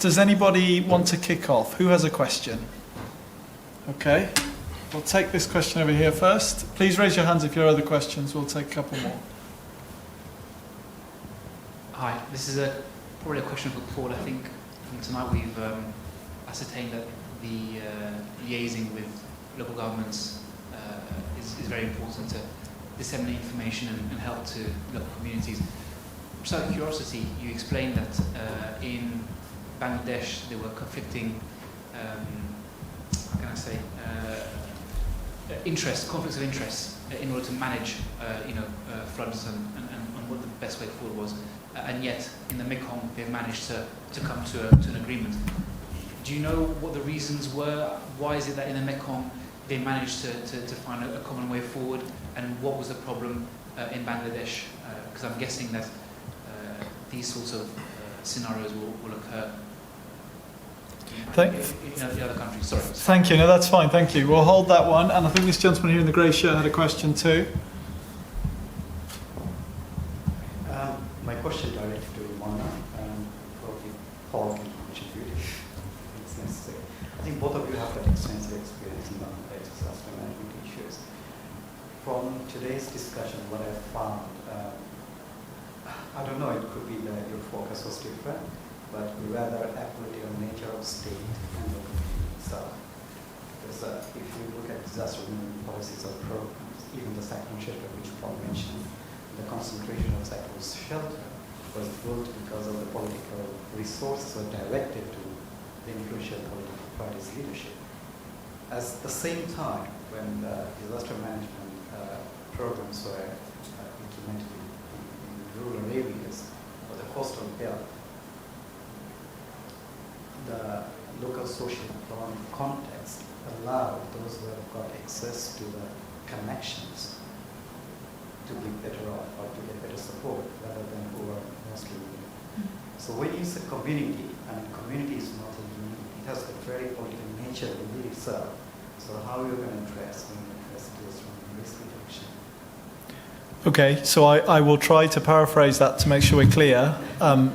does anybody want to kick off? Who has a question? Okay, we'll take this question over here first. Please raise your hands if you have other questions. We'll take a couple more. Hi, this is probably a question for Paul. I think from tonight we've ascertained that the liaising with local governments is very important to disseminate information and help to local communities. Just out of curiosity, you explained that in Bangladesh there were conflicting, how can I say, conflicts of interest in order to manage, floods and what the best way forward was. And yet, in the Mekong, they've managed to come to an agreement. Do you know what the reasons were? Why is it that in the Mekong they managed to find a common way forward? And what was the problem in Bangladesh? Because I'm guessing that these sorts of scenarios will occur in the other countries. Sorry. Thank you. No, that's fine. Thank you. We'll hold that one. And I think this gentleman here in the grey shirt had a question too. My question directed to Mona, and probably Paul can contribute if it's necessary. I think both of you have got extensive experience in disaster management issues. From today's discussion, what I found, I don't know, it could be that your focus was different, but rather equity or nature of state and local community itself. Because if you look at disaster management policies or programs, even the cyclone shelter which Paul mentioned, the concentration of cyclone shelter was built because of the political resources were directed to the influential political party's leadership. At the same time, when the disaster management programs were implemented in rural areas or the coastal belt, the local social economic context allowed those who have got access to the connections to be better off or to get better support rather than who are mostly needy. So when you say community, and community is not a unity, it has a very political nature within itself. So how are you going to address this from risk reduction? Okay, so I will try to paraphrase that to make sure we're clear.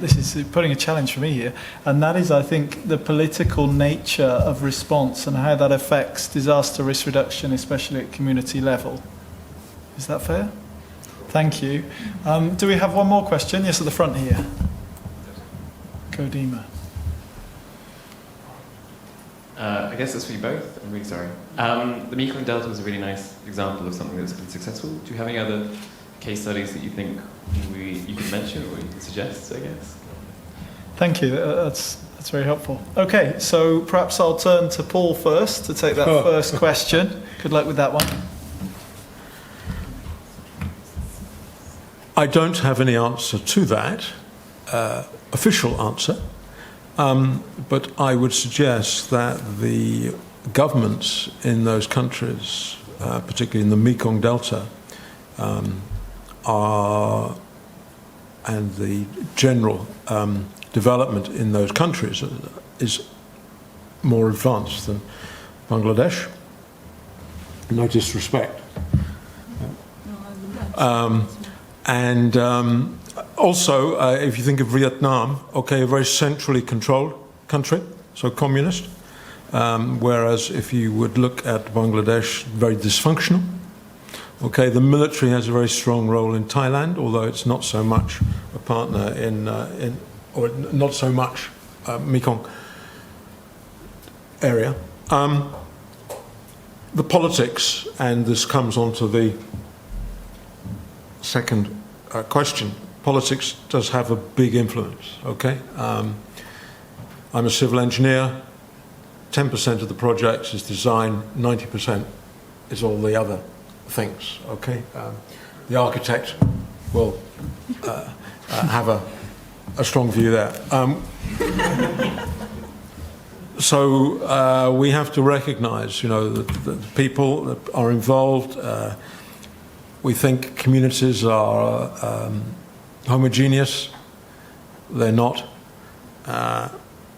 This is putting a challenge for me here, and that is, I think, the political nature of response and how that affects disaster risk reduction, especially at community level. Is that fair? Thank you. Do we have one more question? Yes, at the front here. Kodima. I guess that's for you both. I'm really sorry. The Mekong Delta was a really nice example of something that's been successful. Do you have any other case studies that you think you could mention or you could suggest, I guess? Thank you. That's very helpful. Okay, so perhaps I'll turn to Paul first to take that first question. Good luck with that one. I don't have any answer to that, official answer, but I would suggest that the governments in those countries, particularly in the Mekong Delta, and the general development in those countries is more advanced than Bangladesh. No disrespect. And also, if you think of Vietnam, okay, a very centrally controlled country, so communist, whereas if you would look at Bangladesh, very dysfunctional. Okay, the military has a very strong role in Thailand, although it's not so much a partner or not so much Mekong area. The politics, and this comes on to the second question, politics does have a big influence, okay? I'm a civil engineer, 10% of the projects is design, 90% is all the other things, okay? The architect will have a strong view there. So we have to recognise, the people that are involved. We think communities are homogeneous. They're not.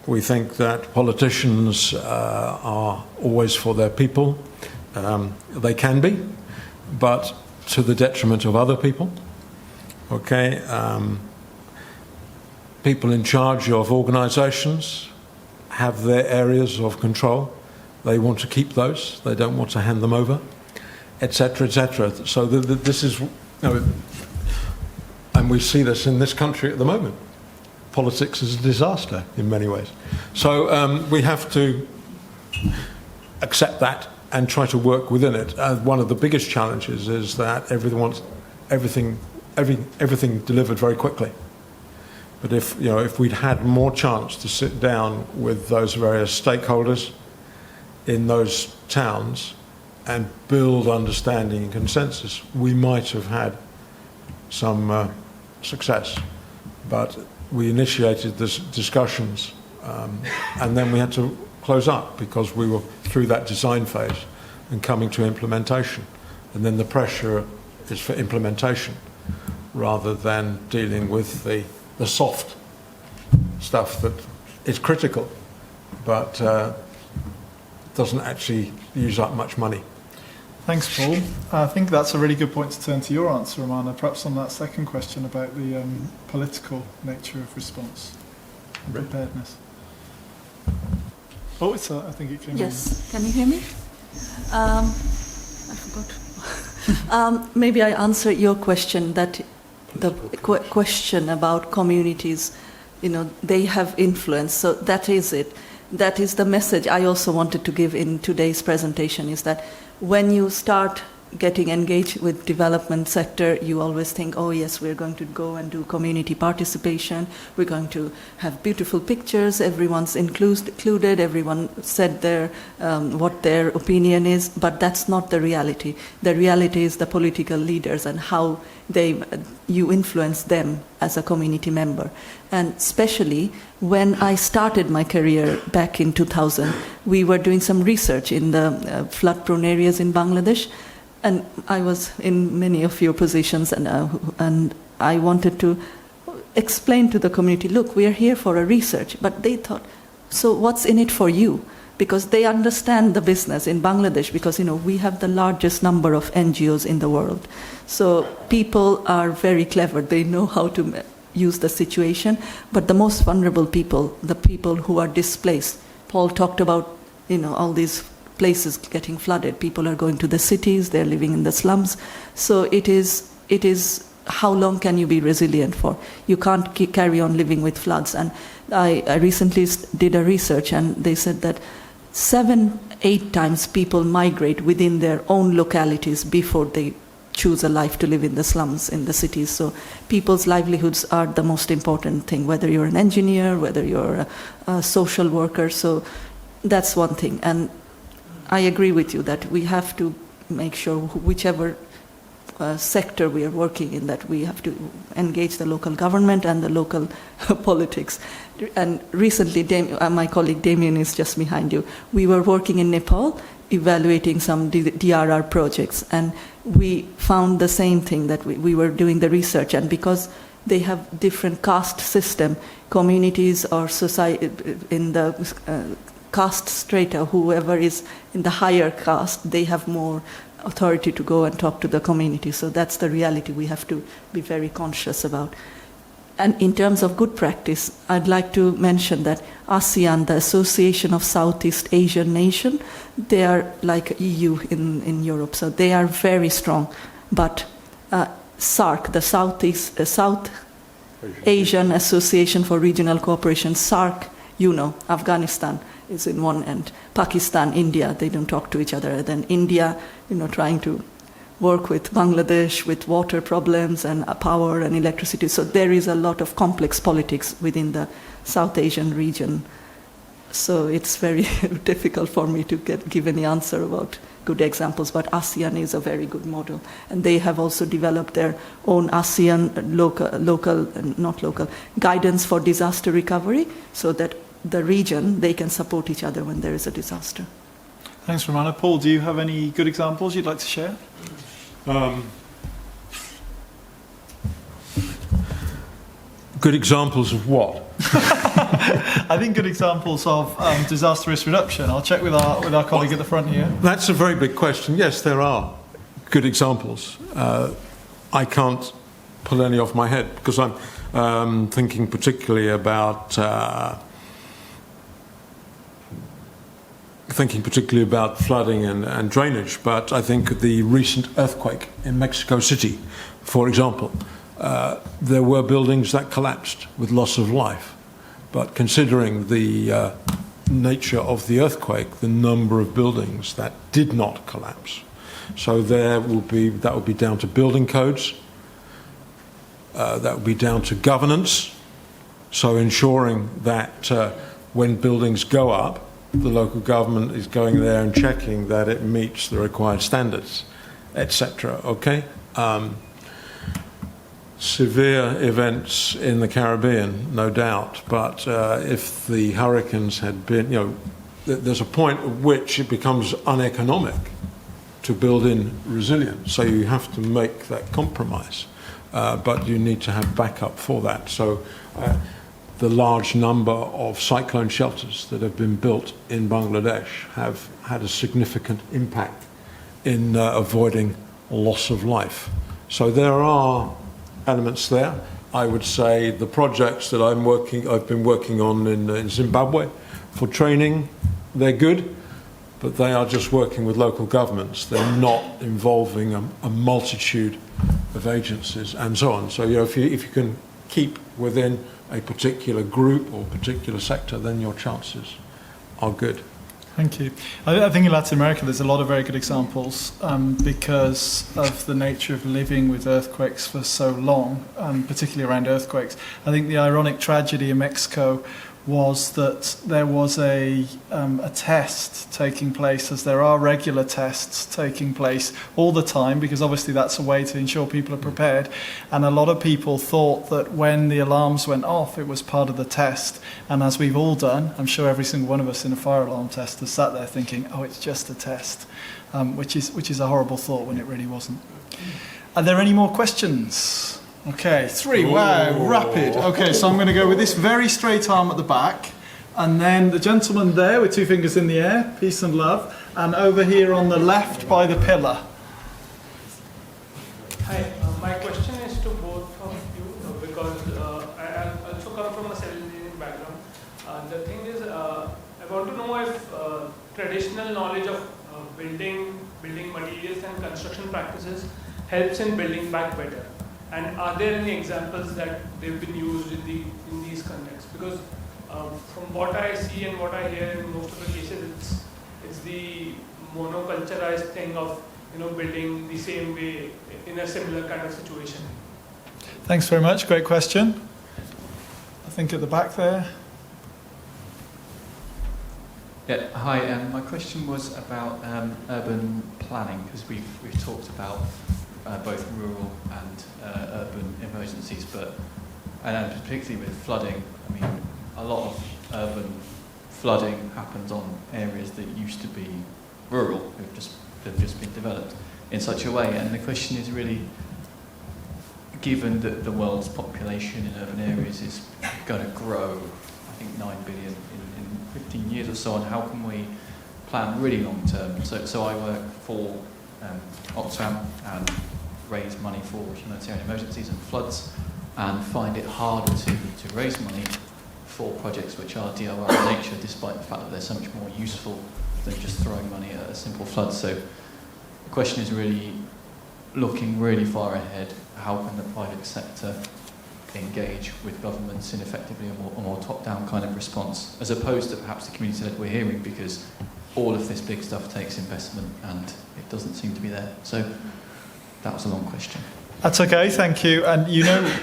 We think that politicians are always for their people. They can be, but to the detriment of other people. Okay. People in charge of organisations have their areas of control. They want to keep those. They don't want to hand them over, etc., etc. So this is, and we see this in this country at the moment. Politics is a disaster in many ways. So we have to accept that and try to work within it. One of the biggest challenges is that everyone wants everything delivered very quickly. But if we'd had more chance to sit down with those various stakeholders in those towns and build understanding and consensus, we might have had some success. But we initiated this discussions and then we had to close up because we were through that design phase and coming to implementation. And then the pressure is for implementation rather than dealing with the soft stuff that is critical but doesn't actually use up much money. Thanks, Paul. I think that's a really good point to turn to your answer, Romana, perhaps on that second question about the political nature of response, preparedness. Oh, I think it came in. Yes, can you hear me? I forgot. Maybe I answer your question, that the question about communities, they have influence, so that is it. That is the message I also wanted to give in today's presentation, is that when you start getting engaged with development sector, you always think, oh yes, we're going to go and do community participation, we're going to have beautiful pictures, everyone's included, everyone said what their opinion is, but that's not the reality. The reality is the political leaders and how you influence them as a community member. And especially when I started my career back in 2000, we were doing some research in the flood-prone areas in Bangladesh. And I was in many of your positions, and I wanted to explain to the community, look, we are here for a research. But they thought, so what's in it for you? Because they understand the business in Bangladesh, because we have the largest number of NGOs in the world. So people are very clever. They know how to use the situation. But the most vulnerable people, the people who are displaced, Paul talked about all these places getting flooded. People are going to the cities, they're living in the slums. So it is how long can you be resilient for? You can't carry on living with floods. And I recently did a research, and they said that 7-8 times people migrate within their own localities before they choose a life to live in the slums in the cities. So people's livelihoods are the most important thing, whether you're an engineer, whether you're a social worker. So that's one thing. And I agree with you that we have to make sure whichever sector we are working in, that we have to engage the local government and the local politics. And recently, my colleague Damien is just behind you. We were working in Nepal, evaluating some DRR projects, and we found the same thing, that we were doing the research, and because they have different caste system, communities or society in the caste strata, whoever is in the higher caste, they have more authority to go and talk to the community. So that's the reality we have to be very conscious about. And in terms of good practice, I'd like to mention that ASEAN, the Association of Southeast Asian Nations, they are like EU in Europe, so they are very strong. But SARC, the South Asian Association for Regional Cooperation, SARC, Afghanistan is in one end. Pakistan, India, they don't talk to each other. Then India, trying to work with Bangladesh with water problems and power and electricity. So there is a lot of complex politics within the South Asian region. So it's very difficult for me to give any answer about good examples, but ASEAN is a very good model. And they have also developed their own ASEAN local guidance for disaster recovery, so that the region, they can support each other when there is a disaster. Thanks, Romana. Paul, do you have any good examples you'd like to share? Good examples of what? I think good examples of disaster risk reduction. I'll check with our colleague at the front here. That's a very big question. Yes, there are good examples. I can't pull any off my head because I'm, thinking particularly about, thinking particularly about flooding and drainage, but I think the recent earthquake in Mexico City, for example, there were buildings that collapsed with loss of life. But considering the nature of the earthquake, the number of buildings that did not collapse, so that would be down to building codes, that would be down to governance, so ensuring that when buildings go up, the local government is going there and checking that it meets the required standards, etc. Okay. Severe events in the Caribbean, no doubt, but if the hurricanes had been, there's a point at which it becomes uneconomic to build in resilience, so you have to make that compromise, but you need to have backup for that. So the large number of cyclone shelters that have been built in Bangladesh have had a significant impact in avoiding loss of life. So there are elements there. I would say the projects that I've been working on in Zimbabwe for training, they're good, but they are just working with local governments. They're not involving a multitude of agencies and so on. So if you can keep within a particular group or particular sector, then your chances are good. Thank you. I think in Latin America there's a lot of very good examples because of the nature of living with earthquakes for so long, particularly around earthquakes. I think the ironic tragedy in Mexico was that there was a test taking place, as there are regular tests taking place all the time, because obviously that's a way to ensure people are prepared. And a lot of people thought that when the alarms went off, it was part of the test. And as we've all done, I'm sure every single one of us in a fire alarm test has sat there thinking, oh, it's just a test, which is a horrible thought when it really wasn't. Are there any more questions? Okay, 3. Wow, rapid. Okay, so I'm going to go with this very straight arm at the back, and then the gentleman there with 2 fingers in the air, peace and love, and over here on the left by the pillar. Hi, my question is to both of you because I also come from a civil engineering background. The thing is, I want to know if traditional knowledge of building materials and construction practices helps in building back better. And are there any examples that they've been used in these contexts? Because from what I see and what I hear in most of the cases, it's the monoculturized thing of building the same way in a similar kind of situation. Thanks very much. Great question. I think at the back there. Yeah, hi. My question was about urban planning, because we've talked about both rural and urban emergencies, and particularly with flooding. I mean, a lot of urban flooding happens on areas that used to be rural, they've just been developed in such a way. And the question is really, given that the world's population in urban areas is going to grow, I think 9 billion in 15 years or so on, how can we plan really long term? So I work for Oxfam and raise money for humanitarian emergencies and floods, and find it harder to raise money for projects which are DRR in nature, despite the fact that they're so much more useful than just throwing money at a simple flood. So the question is really looking really far ahead. How can the private sector engage with governments in effectively a more top-down kind of response, as opposed to perhaps the community that we're hearing, because all of this big stuff takes investment and it doesn't seem to be there. So that was a long question. That's okay, thank you. And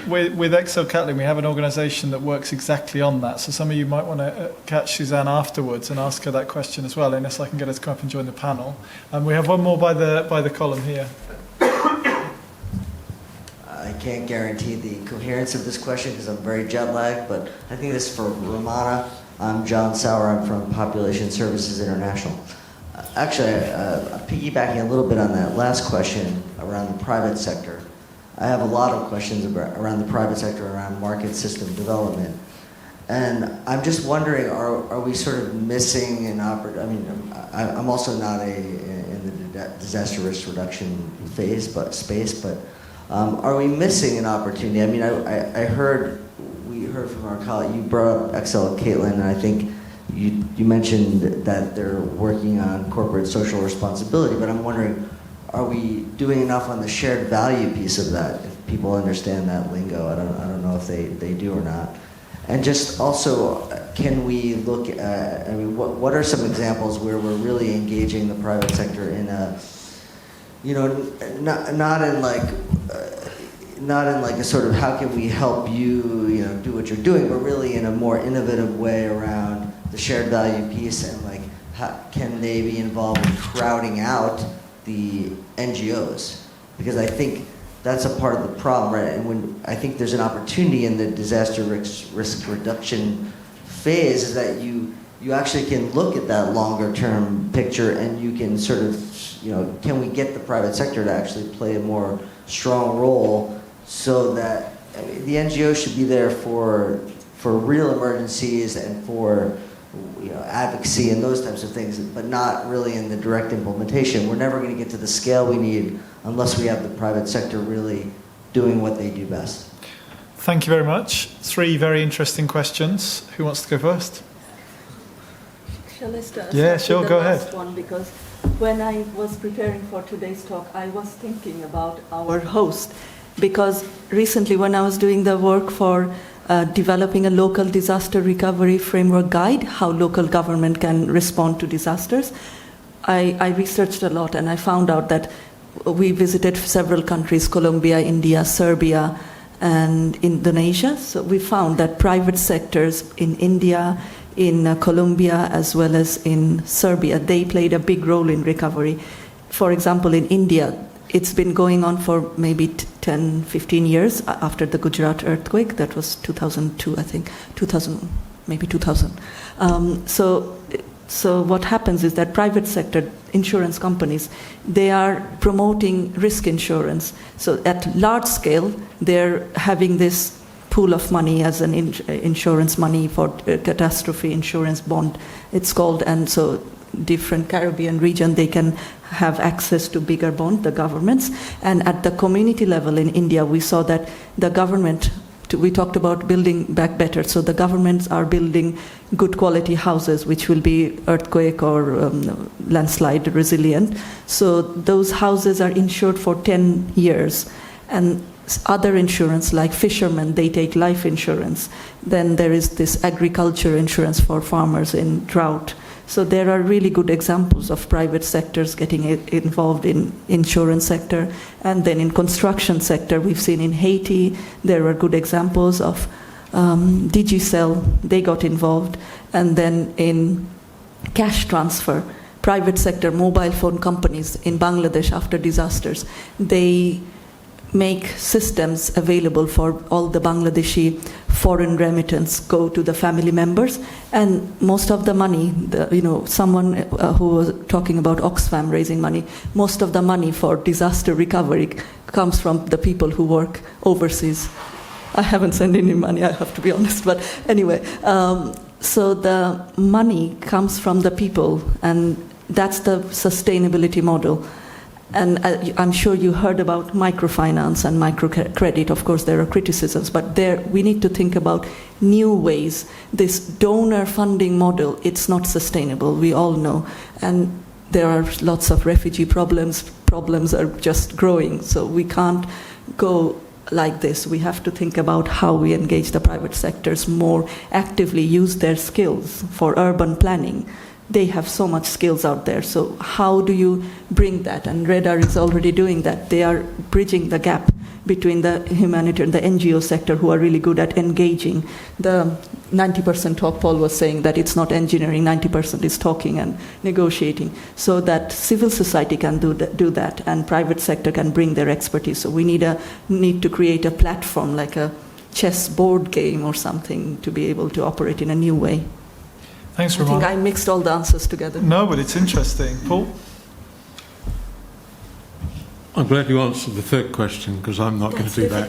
with Excel Catlin, we have an organisation that works exactly on that. So some of you might want to catch Suzanne afterwards and ask her that question as well, unless I can get her to come up and join the panel. And we have one more by the column here. I can't guarantee the coherence of this question because I'm very jet lagged, but I think this is for Romana. I'm John Sauer. I'm from Population Services International. Actually, piggybacking a little bit on that last question around the private sector, I have a lot of questions around the private sector, around market system development. And I'm just wondering, are we sort of missing an opportunity? I mean, I'm also not in the disaster risk reduction space, but are we missing an opportunity? I mean, we heard from our colleague, you brought up Excel, Caitlin, and I think you mentioned that they're working on corporate social responsibility, but I'm wondering, are we doing enough on the shared value piece of that? If people understand that lingo, I don't know if they do or not. And just also, can we look at, I mean, what are some examples where we're really engaging the private sector in a, you know, not in like a sort of how can we help you, you know, do what you're doing, but really in a more innovative way around the shared value piece, and like how can they be involved in crowding out the NGOs? Because I think that's a part of the problem, right? And when I think there's an opportunity in the disaster risk reduction phase is that you actually can look at that longer term picture, and you can sort of, you know, can we get the private sector to actually play a more strong role, so that, I mean, the NGO should be there for real emergencies and for, you know, advocacy and those types of things, but not really in the direct implementation. We're never going to get to the scale we need unless we have the private sector really doing what they do best. Thank you very much. 3 very interesting questions. Who wants to go first? Shall I start? Yeah, with sure, the go last ahead. One, because when I was preparing for today's talk, I was thinking about our host. Because recently, when I was doing the work for developing a local disaster recovery framework guide, how local government can respond to disasters, I researched a lot, and I found out that we visited several countries: Colombia, India, Serbia, and Indonesia. So we found that private sectors in India, in Colombia, as well as in Serbia, they played a big role in recovery. For example, in India, it's been going on for maybe 10, 15 years after the Gujarat earthquake. That was 2002, I think. 2000, maybe 2000. So what happens is that private sector insurance companies, they are promoting risk insurance. So at large scale, they're having this pool of money as an insurance money for catastrophe insurance bond, it's called. And so different Caribbean region, they can have access to bigger bond, the governments. And at the community level in India, we saw that the government, we talked about building back better. So the governments are building good quality houses, which will be earthquake or landslide resilient. So those houses are insured for 10 years. And other insurance, like fishermen, they take life insurance. Then there is this agriculture insurance for farmers in drought. So there are really good examples of private sectors getting involved in insurance sector. And then in construction sector, we've seen in Haiti, there are good examples of Digicel, they got involved. And then in cash transfer, private sector mobile phone companies in Bangladesh after disasters, they make systems available for all the Bangladeshi foreign remittance go to the family members, and most of the money, someone who was talking about Oxfam raising money, most of the money for disaster recovery comes from the people who work overseas. I haven't sent any money, I have to be honest, but anyway, so the money comes from the people, and that's the sustainability model. And I'm sure you heard about microfinance and microcredit. Of course, there are criticisms, but there we need to think about new ways. This donor funding model, it's not sustainable, we all know. And there are lots of refugee problems. Problems are just growing, so we can't go like this. We have to think about how we engage the private sectors more actively, use their skills for urban planning. They have so much skills out there. So how do you bring that? And RedTalks is already doing that. They are bridging the gap between the humanitarian, the NGO sector, who are really good at engaging. The 90% talk, Paul was saying that it's not engineering, 90% is talking and negotiating. So that civil society can do that, and private sector can bring their expertise. So we need to create a platform, like a chess board game or something, to be able to operate in a new way. Thanks, I Ramon. think I mixed all the answers together. No, but it's interesting. Paul? I'm glad you answered the third question, because I'm not going to do that.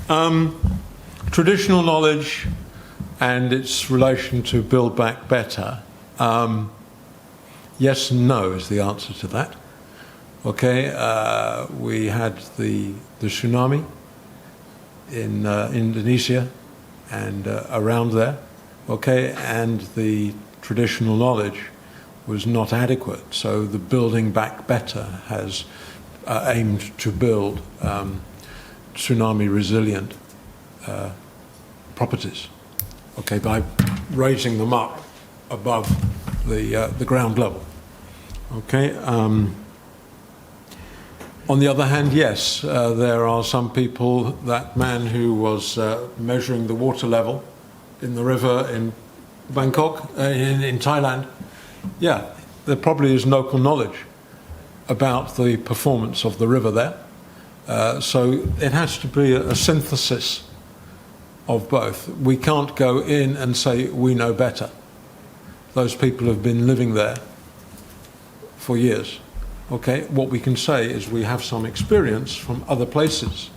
Yes. Traditional knowledge and its relation to Build Back Better. Yes and no is the answer to that. Okay, we had the tsunami in Indonesia and around there. okay, and the traditional knowledge was not adequate. So the Building Back Better has aimed to build tsunami resilient properties, okay, by raising them up above the ground level. Okay. On the other hand, yes, there are some people. That man who was measuring the water level in the river in Bangkok, in Thailand, yeah, there probably is local knowledge about the performance of the river there. So it has to be a synthesis of both. We can't go in and say we know better. Those people have been living there for years. Okay, what we can say is we have some experience from other places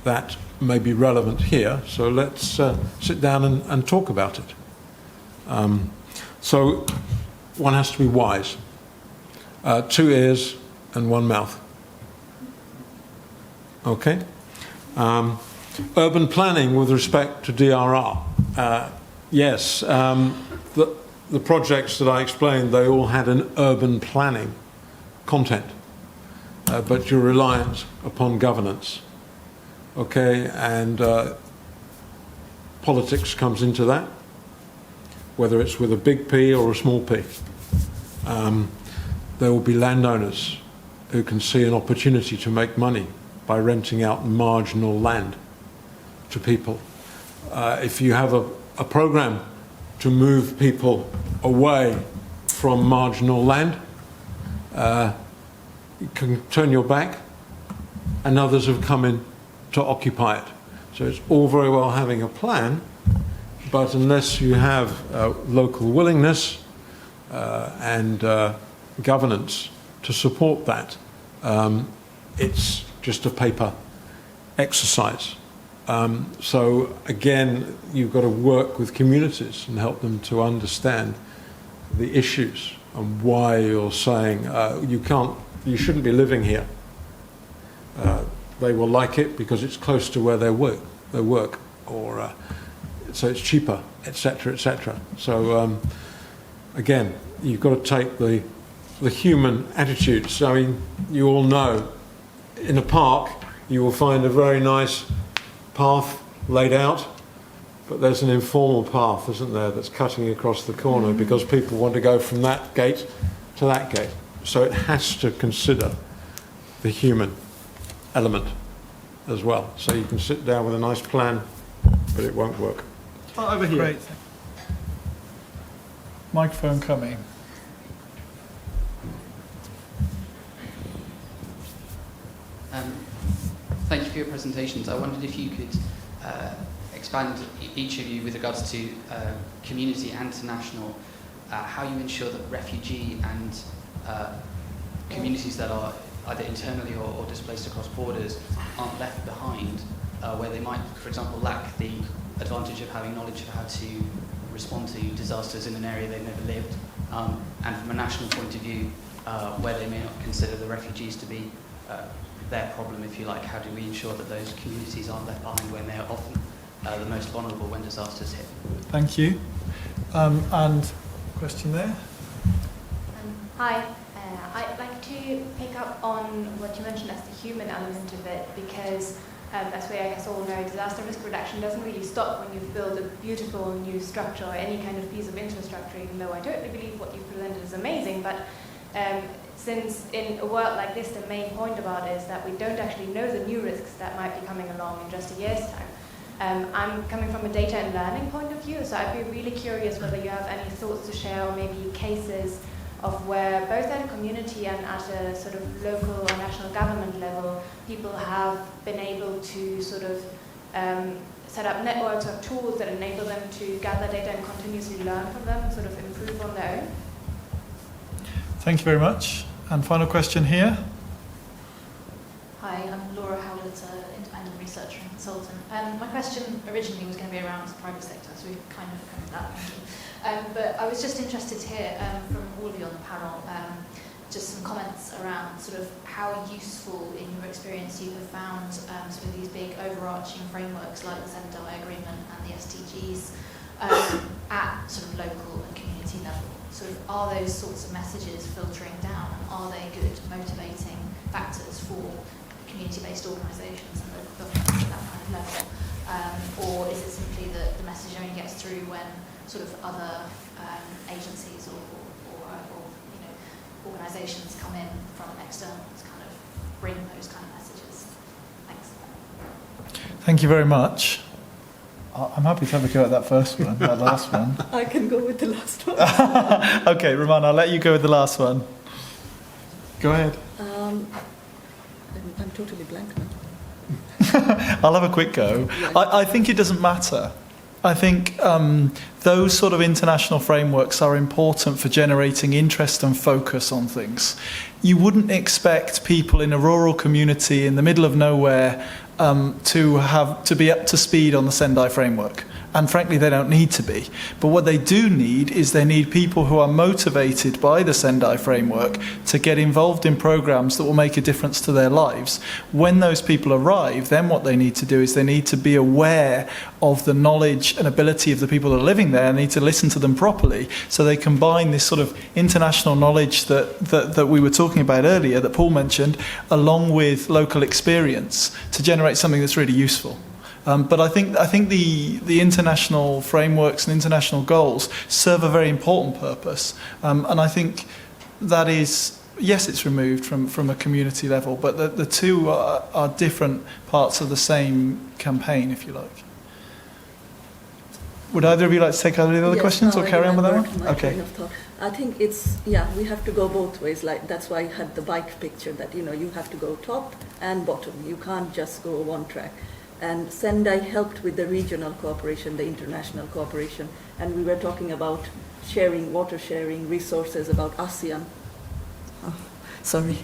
that may be relevant here, so let's sit down and talk about it. So one has to be wise. 2 ears and 1 mouth. Okay? Urban planning with respect to DRR. Yes, the projects that I explained, they all had an urban planning content, but you're reliant upon governance. Okay, and politics comes into that, whether it's with a big P or a small p. There will be landowners who can see an opportunity to make money by renting out marginal land to people. If you have a program to move people away from marginal land, you can turn your back and others have come in to occupy it. So it's all very well having a plan, but unless you have local willingness and governance to support that, it's just a paper exercise. So again, you've got to work with communities and help them to understand the issues and why you're saying you shouldn't be living here. They will like it because it's close to where they work, or so it's cheaper, etc., etc. So again, you've got to take the human attitudes. I mean, you all know, in a park you will find a very nice path laid out, but there's an informal path, isn't there, that's cutting across the corner because people want to go from that gate to that gate. So it has to consider the human element as well. So you can sit down with a nice plan, but it won't work. Over here. Great. Microphone coming. Thank you for your presentations. I wondered if you could expand, each of you, with regards to community and to national, how you ensure that refugee and communities that are either internally or displaced across borders aren't left behind, where they might, for example, lack the advantage of having knowledge of how to respond to disasters in an area they've never lived, and from a national point of view, where they may not consider the refugees to be their problem, if you like. How do we ensure that those communities aren't left behind when they're often the most vulnerable when disasters hit? Thank you. And question there? Hi. I'd like to pick up on what you mentioned as the human element of it, because as we, I guess, all know, disaster risk reduction doesn't really stop when you've built a beautiful new structure or any kind of piece of infrastructure, even though I totally believe what you've presented is amazing. But since in a world like this, the main point about it is that we don't actually know the new risks that might be coming along in just a year's time. I'm coming from a data and learning point of view, so I'd be really curious whether you have any thoughts to share, or maybe cases of where both at a community and at a sort of local or national government level, people have been able to sort of set up networks or tools that enable them to gather data and continuously learn from them and sort of improve on their own. Thank you very much. And final question here. Hi, I'm Laura Howlett, independent researcher and consultant. My question originally was going to be around the private sector, so we've kind of covered that. But I was just interested to hear from all of you on the panel just some comments around sort of how useful, in your experience, you have found sort of these big overarching frameworks like the Sendai Agreement and the SDGs at sort of local and community level? Sort of, are those sorts of messages filtering down, and are they good motivating factors for community-based organisations and local governments at that kind of level? Or is it simply that the message only gets through when sort of other agencies or organisations come in from external to kind of bring those kind of messages? Thanks. Thank you very much. I'm happy to have a go at that first one, that last one. I can go with the last one. Okay, Roman, I'll let you go with the last one. Go ahead. I'm totally blank now. I'll have a quick go. I think it doesn't matter. I think those sort of international frameworks are important for generating interest and focus on things. You wouldn't expect people in a rural community in the middle of nowhere to be up to speed on the Sendai framework. And frankly, they don't need to be. But what they do need is they need people who are motivated by the Sendai framework to get involved in programs that will make a difference to their lives. When those people arrive, then what they need to do is they need to be aware of the knowledge and ability of the people that are living there and need to listen to them properly. So they combine this sort of international knowledge that we were talking about earlier, that Paul mentioned, along with local experience to generate something that's really useful. But I think the international frameworks and international goals serve a very important purpose. And I think that is, yes, it's removed from a community level, but the two are different parts of the same campaign, if you like. Would either of you like to take any other questions or carry on with that one? Okay. I think we have to go both ways. Like, that's why I had the bike picture that, you have to go top and bottom. You can't just go one track. And Sendai helped with the regional cooperation, the international cooperation, and we were talking about sharing, water sharing, resources, about ASEAN. Oh, sorry.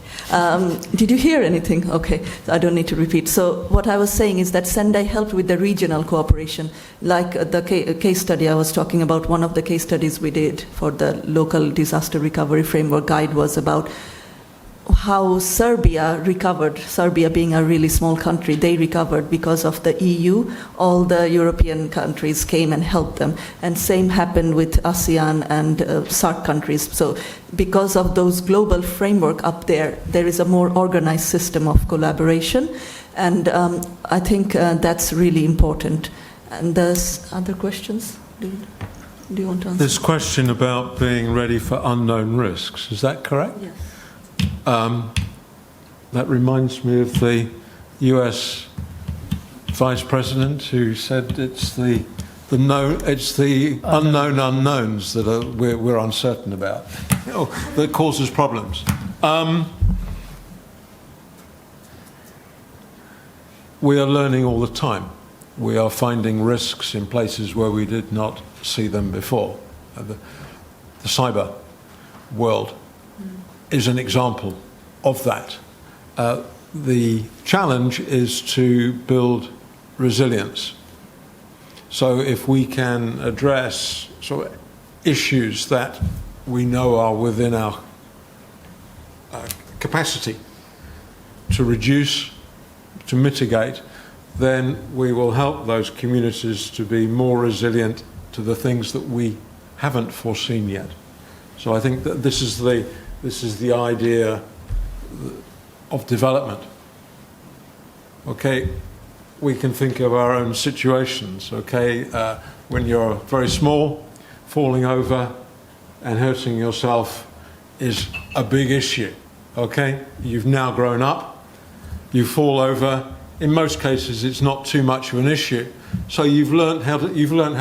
Did you hear anything? Okay, I don't need to repeat. So what I was saying is that Sendai helped with the regional cooperation, like the case study I was talking about. One of the case studies we did for the local disaster recovery framework guide was about how Serbia recovered. Serbia being a really small country, they recovered because of the EU. All the European countries came and helped them. And same happened with ASEAN and SAARC countries. So because of those global framework up there, there is a more organized system of collaboration. And I think that's really important. And there's other questions? Do you want to answer? This question about being ready for unknown risks, is that correct? Yes. That reminds me of the US Vice President who said it's the unknown unknowns that we're uncertain about, that causes problems. We are learning all the time. We are finding risks in places where we did not see them before. The cyber world is an example of that. The challenge is to build resilience. So if we can address sort of issues that we know are within our capacity to reduce, to mitigate, then we will help those communities to be more resilient to the things that we haven't foreseen yet. So I think that this is the idea of development. Okay, we can think of our own situations. Okay, when you're very small, falling over and hurting yourself is a big issue. Okay, you've now grown up, you fall over. In most cases, it's not too much of an issue. So you've learned how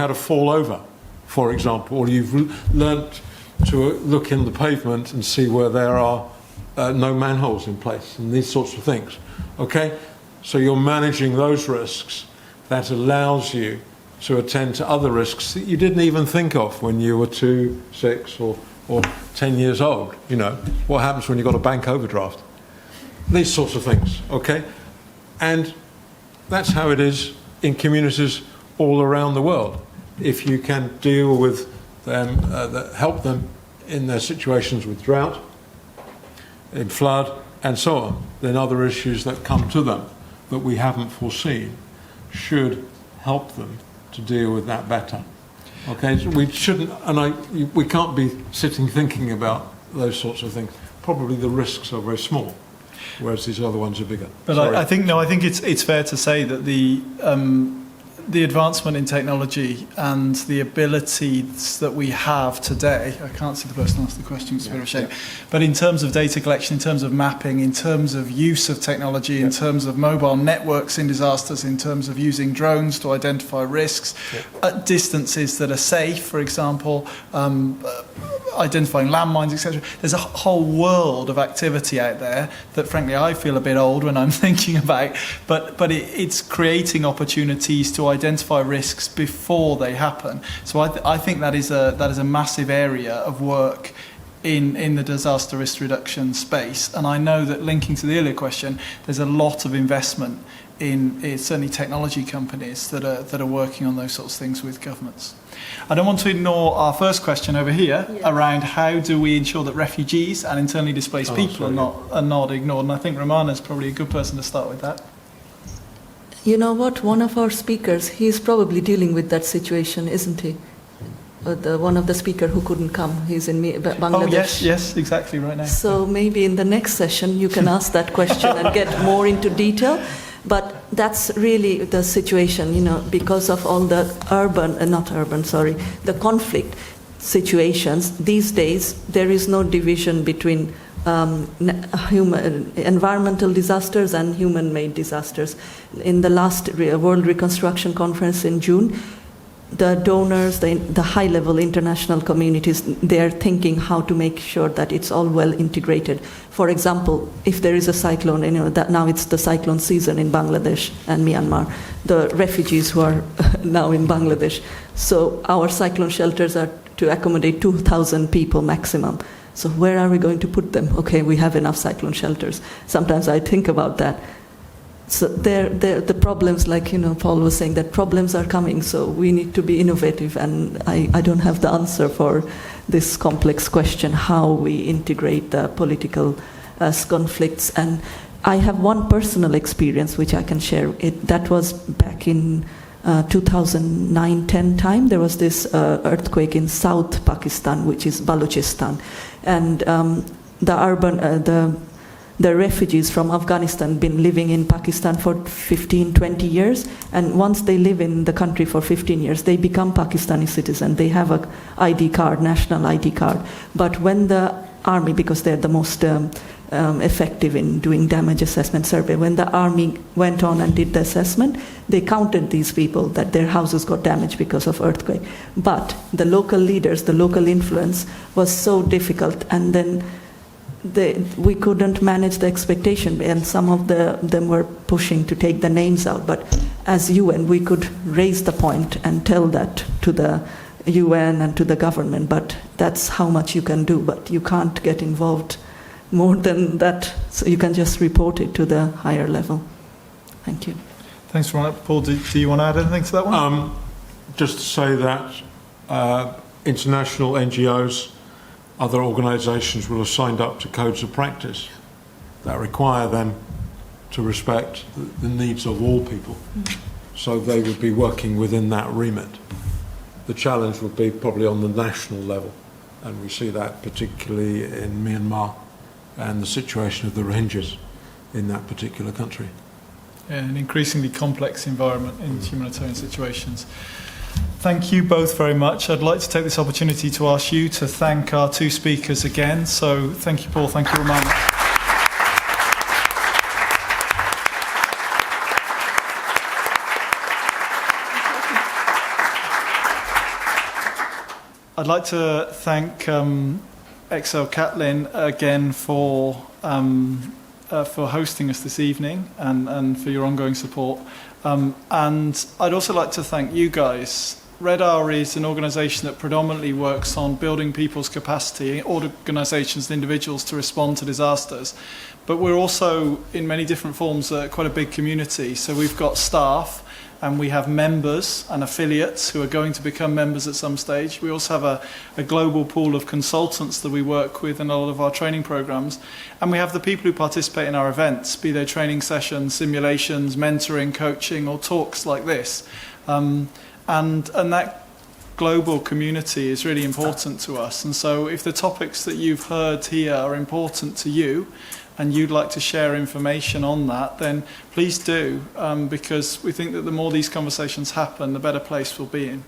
to fall over, for example, or you've learnt to look in the pavement and see where there are no manholes in place and these sorts of things. Okay? So you're managing those risks. That allows you to attend to other risks that you didn't even think of when you were 2, 6 or 10 years old. You know, what happens when you've got a bank overdraft? These sorts of things. Okay? And that's how it is in communities all around the world. If you can deal with them, help them in their situations with drought, in flood, and so on, then other issues that come to them that we haven't foreseen should help them to deal with that better. Okay, so we shouldn't, and we can't be sitting thinking about those sorts of things. Probably the risks are very small, whereas these other ones are bigger. But I think it's fair to say that the advancement in technology and the abilities that we have today, I can't see the person who asked the question, it's a bit of a shame, but in terms of data collection, in terms of mapping, in terms of use of technology, in terms of mobile networks in disasters, in terms of using drones to identify risks at distances that are safe, for example, identifying landmines, etc. There's a whole world of activity out there that, frankly, I feel a bit old when I'm thinking about, but it's creating opportunities to identify risks before they happen. So I think that is a massive area of work in the disaster risk reduction space. And I know that, linking to the earlier question, there's a lot of investment in certainly technology companies that are working on those sorts of things with governments. I don't want to ignore our first question over here around how do we ensure that refugees and internally displaced people are not ignored. And I think Romana's probably a good person to start with that. You know what? One of our speakers, he's probably dealing with that situation, isn't he? One of the speakers who couldn't come, he's in Bangladesh. Oh, yes, exactly, right now. So maybe in the next session you can ask that question and get more into detail. But that's really the situation, because of all the the conflict situations. These days, there is no division between environmental disasters and human-made disasters. In the last World Reconstruction Conference in June, the donors, the high-level international communities, they are thinking how to make sure that it's all well integrated. For example, if there is a cyclone, that now it's the cyclone season in Bangladesh and Myanmar, the refugees who are now in Bangladesh. So our cyclone shelters are to accommodate 2,000 people maximum. So where are we going to put them? Okay, we have enough cyclone shelters. Sometimes I think about that. So the problems, like Paul was saying, that problems are coming. So we need to be innovative, and I don't have the answer for this complex question: how we integrate the political conflicts. And I have one personal experience which I can share. That was back in 2009-10 time. There was this earthquake in South Pakistan, which is Balochistan, and the refugees from Afghanistan been living in Pakistan for 15-20 years, and once they live in the country for 15 years, they become Pakistani citizens. They have a ID card, national ID card. But when the army, because they're the most effective in doing damage assessment survey, when the army went on and did the assessment, they counted these people that their houses got damaged because of earthquake. But the local leaders, the local influence was so difficult, and then we couldn't manage the expectation, and some of them were pushing to take the names out. But as UN, we could raise the point and tell that to the UN and to the government, but that's how much you can do. But you can't get involved more than that, so you can just report it to the higher level. Thank you. Thanks, Ron. Paul, do you want to add anything to that one? Just to say that international NGOs, other organisations will have signed up to codes of practice that require them to respect the needs of all people. So they would be working within that remit. The challenge would be probably on the national level, and we see that particularly in Myanmar and the situation of the Rohingyas in that particular country. Yeah, an increasingly complex environment in humanitarian situations. Thank you both very much. I'd like to take this opportunity to ask you to thank our two speakers again. So thank you, Paul. Thank you, Romana. I'd like to thank XL Catlin again for hosting us this evening and for your ongoing support. And I'd also like to thank you guys. RedTalks is an organisation that predominantly works on building people's capacity, organisations and individuals, to respond to disasters. But we're also, in many different forms, quite a big community. So we've got staff, and we have members and affiliates who are going to become members at some stage. We also have a global pool of consultants that we work with in a lot of our training programs. And we have the people who participate in our events, be they training sessions, simulations, mentoring, coaching, or talks like this. And that global community is really important to us. And so if the topics that you've heard here are important to you and you'd like to share information on that, then please do, because we think that the more these conversations happen, the better place we'll be in.